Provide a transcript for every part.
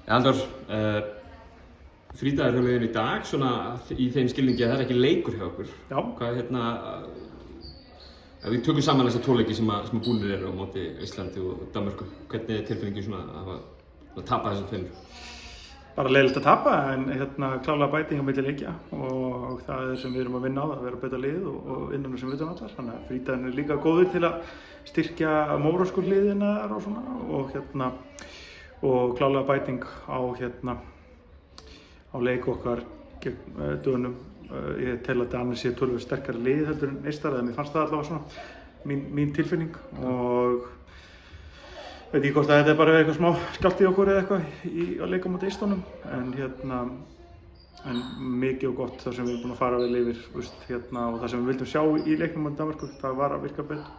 Halldór, frídagarhjólið í dag, svona í þeim skilningi að það ekki leikur hjá okkur. Já. Hvað ef við tökum saman þessa tvo leiki sem búnir eru á móti Íslandi og Danmörku, hvernig tilfinningin svona að tapa þessum tveimur? Bara leiðilegt að tapa, en klálega bæting á milli leikja og það sem við erum að vinna á það, að vera betra lið og innan sem við vitum allar. Þannig að frídagurinn er líka góður til að styrkja mórósku hliðina og svona og klálega bæting á leik okkar gegn Dönum. Ég tel að Danir sé töluvert sterkari lið heldur en Eistar, eða mér fannst það allavega svona mín tilfinning og veit ekki hvort að þetta er bara eitthvað smá skjálfti í okkur eða eitthvað að leika á móti Eistunum, en mikið og gott það sem við erum búin að fara vel yfir, og það sem við vildum sjá í leiknum á Danmörku, það var að virka betur.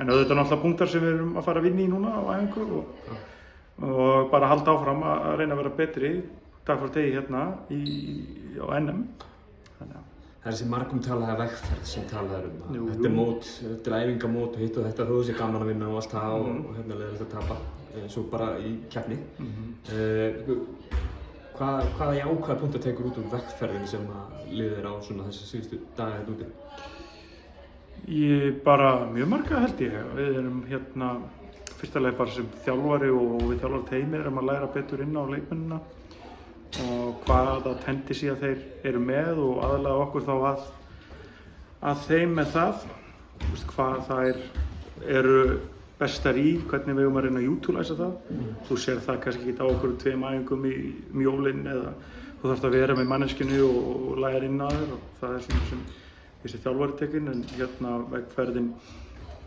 En auðvitað náttúrulega punktar sem við erum að fara að vinna í núna á æfingu og bara halda áfram að reyna að vera betri dag frá degi á NM. Það er þessi margumtalaða vegferð sem talað um. Þetta er mót, þetta er æfingamót og hitt og þetta, þó sé gaman að vinna og allt það og leiðilegt að tapa, svo bara í keppni. Hvaða jákvæða punktar tekur út úr vegferðin sem liðir á svona þessi síðustu daga hérna úti? Bara mjög marga held ég. Við erum fyrsta leið bara sem þjálfari og við þjálfarteymið erum að læra betur inn á leikmennina og hvaða tendency þeir eru með og aðlaga okkur þá að þeim með það, hvað þær eru bestar í, hvernig við eigum að reyna að utilize það. Þú sér það kannski ekki á okkur tveim æfingum í jólinn eða þú þarfst að vera með manneskjunni og læra inn á þér og það er svona sem þessi þjálfari tekin, en vegferðin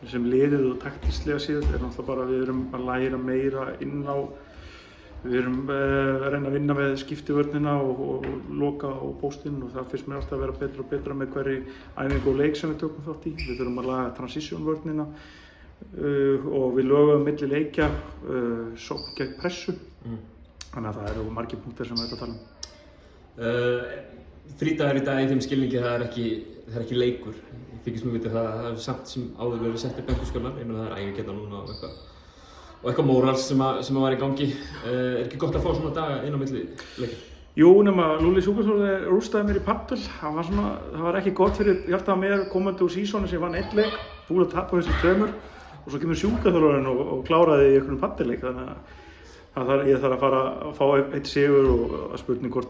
sem liðið og taktíslega séð er náttúrulega bara við erum að læra meira inn á. Við erum að reyna að vinna með skiptivörnina og loka á póstinn og það finnst mér alltaf að vera betra og betra með hverri æfingu og leik sem við tökum þátt í. Við þurfum að laga transition-vörnina og við lögum milli leikja sókn gegn pressu. Þannig að það eru margir punktar sem við ætlum að tala um. Frídagur í dag í þeim skilningi það er ekki leikur. Ég þykist mér vitið það er samt sem áður verið settir benkuskjölar. Ég meina það er æfingarnar núna og eitthvað mórals sem var í gangi. Er ekki gott að fá svona daga inn á milli leikir? Jú, nema Lúli Súkarsson rústaði mér í paddel. Það var ekki gott fyrir hjartað á mér komandi úr sísónu sem vann einn leik, búinn að tapa þessu tveimur og svo kemur sjúkraþjálfarinn og kláraði í einhvern paddelleik. Þannig að ég þarf að fara að fá eitt sigur og að spurning hvort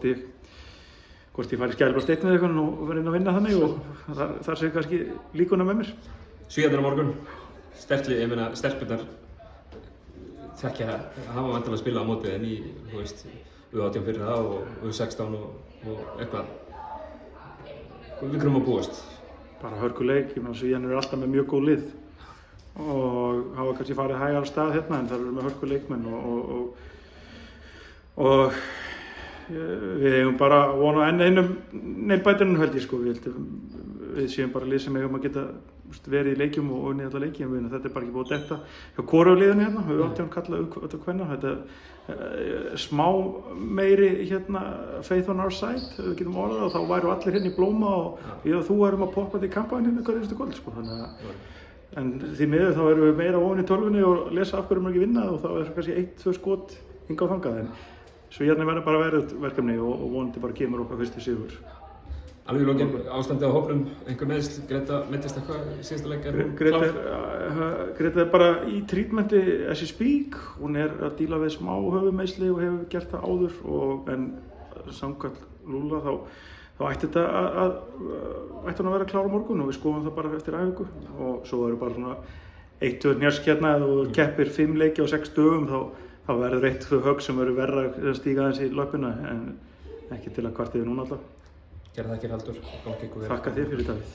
ég fari skælbrast einn við eitthvað og verði inn að vinna þannig og þar sé kannski líkuna með mér. Svíarnir á morgun, sterkli, ég meina stelpurnar þekkja hafa vantilega að spila á mótið en í, U18 fyrir það og U16 og eitthvað. Við grunum að búast. Bara hörkuleik, Svíarnir eru alltaf með mjög góð lið og hafa kannski farið hægar af stað en það eru með hörkuleikmenn og við eigum bara von á enn einum neilbætinum held ég. Við séum bara lið sem eigum að geta verið í leikjum og unnið alla leiki, en þetta er bara ekki búið að detta hjá hvoru liðinu U18 kalla auðvitað kvenna. Þetta er smá meiri faith on our side, ef við getum orðað, og þá væru allir hérna í blóma og ég og þú erum að poppa þetta í kampæninu hverju einstu kvöld. En því miður þá erum við meira ofan í tölvunni og lesa af hverju maður ekki vinna og þá er kannski 1-2 skot hingað og þangað. Svo hérna verður bara verið verkefni og vonandi bara kemur okkar fyrsti sigur. Alveg í lokin, ástandið á hópnum, einhver meiðsl, Greta meiddist eitthvað í síðasta leik? Greta er bara í treatmenti as we speak. Hún er að díla við smá höfuðmeiðsli og hefur gert það áður en samkvæmt Lúlla þá ætti hún að vera klár á morgun og við skoðum það bara eftir æfingu og svo eru bara svona 1-2 hnjask ef þú keppir 5 leiki á 6 dögum þá verður 1-2 högg sem verður verra að stíga aðeins í löppina en ekki til að kvarta yfir núna alltaf. Gerðu þakkir Halldór. Þakka þér fyrir Davíð.